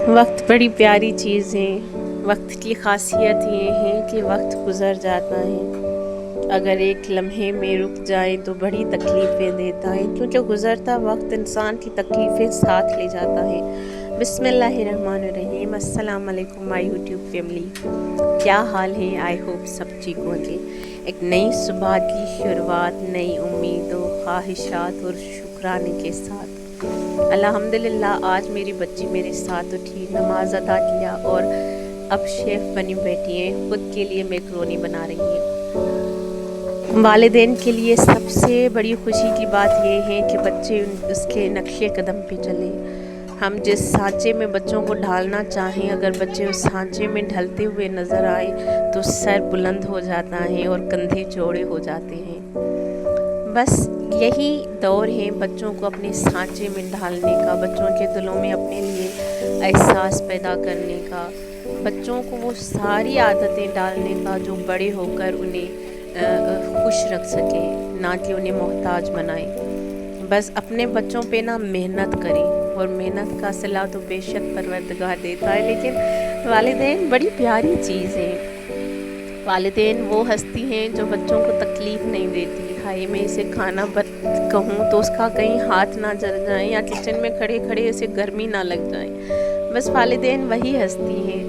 وقت بڑی پیاری چیز ہے۔ وقت کی خاصیت یہ ہے کہ وقت گزر جاتا ہے، اگر ایک لمحے میں رک جائے تو بڑی تکلیفیں دیتا ہے، کیونکہ گزرتا وقت انسان کی تکلیفیں ساتھ لے جاتا ہے۔ بسم اللہ الرحمن الرحیم۔ السلام علیکم مائی یوٹیوب فیملی، کیا حال ہے؟ آئی ہوپ سب ٹھیک ہوں گے۔ ایک نئی صبح کی شروعات نئی امیدوں، خواہشات اور شکرانے کے ساتھ الحمدللہ آج میری بچی میرے ساتھ اٹھی، نماز ادا کیا اور اب شیف بنی بیٹھی ہیں، خود کے لیے میکرونی بنا رہی ہیں۔ والدین کے لیے سب سے بڑی خوشی کی بات یہ ہے کہ بچے اس کے نقشے قدم پہ چلے۔ ہم جس سانچے میں بچوں کو ڈھالنا چاہیں، اگر بچے اس سانچے میں ڈھلتے ہوئے نظر آئے تو سر بلند ہو جاتا ہے اور کندھے چوڑے ہو جاتے ہیں۔ بس یہی دور ہے بچوں کو اپنے سانچے میں ڈھالنے کا، بچوں کے دلوں میں اپنے لیے احساس پیدا کرنے کا، بچوں کو وہ ساری عادتیں ڈالنے کا جو بڑے ہو کر انہیں خوش رکھ سکیں، نہ کہ انہیں محتاج بنائیں۔ بس اپنے بچوں پہ نہ محنت کریں، اور محنت کا صلہ تو بے شک پروردگار دیتا ہے، لیکن والدین بڑی پیاری چیز ہے۔ والدین وہ ہستی ہیں جو بچوں کو تکلیف نہیں دیتی۔ ہائی میں اسے کھانا کہوں تو اس کا کہیں ہاتھ نہ جل جائیں، یا کچن میں کھڑے کھڑے اسے گرمی نہ لگ جائیں۔ بس والدین وہی ہستی ہیں۔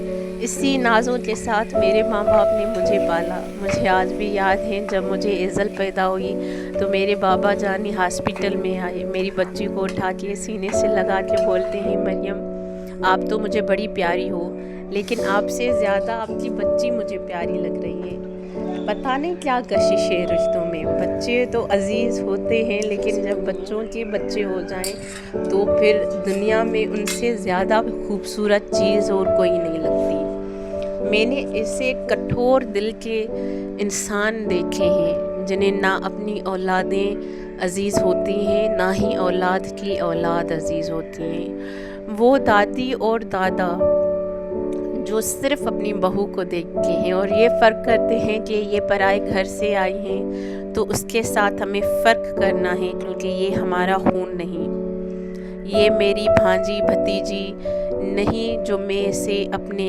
اسی نازوں کے ساتھ میرے ماں باپ نے مجھے پالا۔ مجھے آج بھی یاد ہے جب مجھے ایزل پیدا ہوئی تو میرے بابا جانی ہاسپٹل میں آئے، میری بچی کو اٹھا کے سینے سے لگا کے بولتے ہیں، مریم آپ تو مجھے بڑی پیاری ہو، لیکن آپ سے زیادہ آپ کی بچی مجھے پیاری لگ رہی ہے۔ پتہ نہیں کیا کشش ہے رشتوں میں، بچے تو عزیز ہوتے ہیں لیکن جب بچوں کے بچے ہو جائیں تو پھر دنیا میں ان سے زیادہ خوبصورت چیز اور کوئی نہیں لگتی۔ میں نے ایسے کٹھور دل کے انسان دیکھے ہیں جنہیں نہ اپنی اولادیں عزیز ہوتی ہیں، نہ ہی اولاد کی اولاد عزیز ہوتی ہیں۔ وہ دادی اور دادا جو صرف اپنی بہو کو دیکھتے ہیں اور یہ فرق کرتے ہیں کہ یہ پرائے گھر سے آئی ہیں تو اس کے ساتھ ہمیں فرق کرنا ہے، کیونکہ یہ ہمارا خون نہیں، یہ میری بھانجی بھتیجی نہیں جو میں اسے اپنے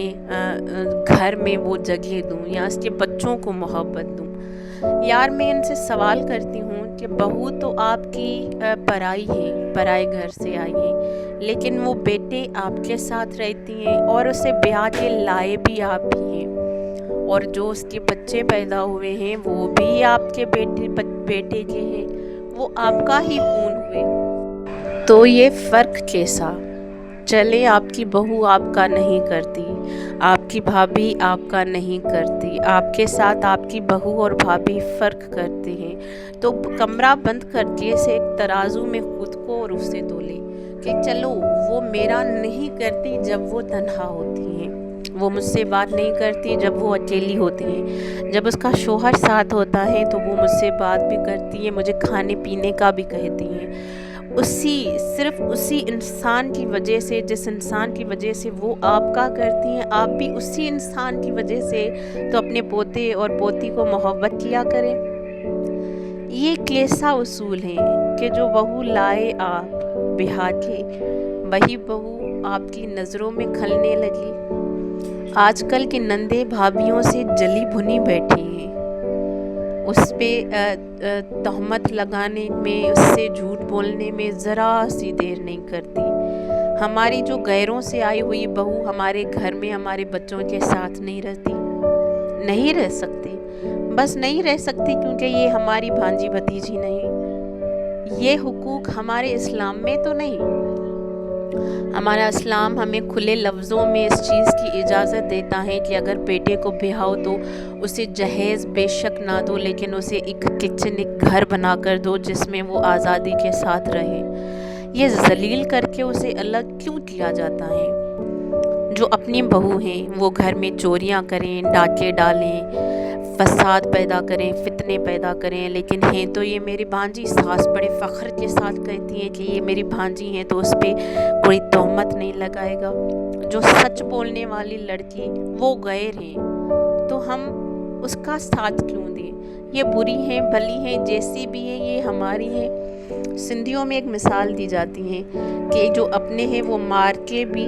گھر میں وہ جگہ دوں یا اس کے بچوں کو محبت دوں۔ یار میں ان سے سوال کرتی ہوں کہ بہو تو آپ کی پرائی ہے، پرائے گھر سے آئی ہیں، لیکن وہ بیٹے آپ کے ساتھ رہتی ہیں اور اسے بیاہ کے لائے بھی آپ ہی ہیں، اور جو اس کے بچے پیدا ہوئے ہیں وہ بھی آپ کے بیٹے کے ہیں، وہ آپ کا ہی خون ہوئے، تو یہ فرق کیسا؟ چلے آپ کی بہو آپ کا نہیں کرتی، آپ کی بھابھی آپ کا نہیں کرتی، آپ کے ساتھ آپ کی بہو اور بھابھی فرق کرتے ہیں، تو کمرہ بند کر کے اسے ایک ترازو میں خود کو اور اسے تولے کہ چلو وہ میرا نہیں کرتی جب وہ تنہا ہوتی ہیں، وہ مجھ سے بات نہیں کرتی جب وہ اکیلی ہوتی ہیں، جب اس کا شوہر ساتھ ہوتا ہے تو وہ مجھ سے بات بھی کرتی ہیں، مجھے کھانے پینے کا بھی کہتی ہیں۔ صرف اسی انسان کی وجہ سے، جس انسان کی وجہ سے وہ آپ کا کرتی ہیں، آپ بھی اسی انسان کی وجہ سے تو اپنے پوتے اور پوتی کو محبت کیا کریں۔ یہ کیسا اصول ہے کہ جو بہو لائے آپ بیاہ کے، وہی بہو آپ کی نظروں میں کھلنے لگی۔ آج کل کے نندے بھابھیوں سے جلی بھنی بیٹھی ہیں، اس پہ تہمت لگانے میں، اس سے جھوٹ بولنے میں ذرا سی دیر نہیں کرتی۔ ہماری جو غیروں سے آئی ہوئی بہو ہمارے گھر میں ہمارے بچوں کے ساتھ نہیں رہتی، نہیں رہ سکتی، بس نہیں رہ سکتی کیونکہ یہ ہماری بھانجی بھتیجی نہیں۔ یہ حقوق ہمارے اسلام میں تو نہیں۔ ہمارا اسلام ہمیں کھلے لفظوں میں اس چیز کی اجازت دیتا ہے کہ اگر بیٹے کو بیاہو تو اسے جہیز بے شک نہ دو، لیکن اسے ایک کچن، ایک گھر بنا کر دو جس میں وہ آزادی کے ساتھ رہے۔ یہ ذلیل کر کے اسے الگ کیوں کیا جاتا ہے؟ جو اپنی بہو ہیں وہ گھر میں چوریاں کریں، ڈاکے ڈالیں، فساد پیدا کریں، فتنے پیدا کریں، لیکن ہیں تو یہ میری بھانجی، ساس بڑے فخر کے ساتھ کہتی ہیں کہ یہ میری بھانجی ہیں تو اس پہ کوئی تہمت نہیں لگائے گا۔ جو سچ بولنے والی لڑکی وہ غیر ہیں تو ہم اس کا ساتھ کیوں دیں؟ یہ بری ہیں بھلی ہیں جیسی بھی ہیں، یہ ہماری ہیں۔ سندھیوں میں ایک مثال دی جاتی ہے کہ جو اپنے ہیں وہ مار کے بھی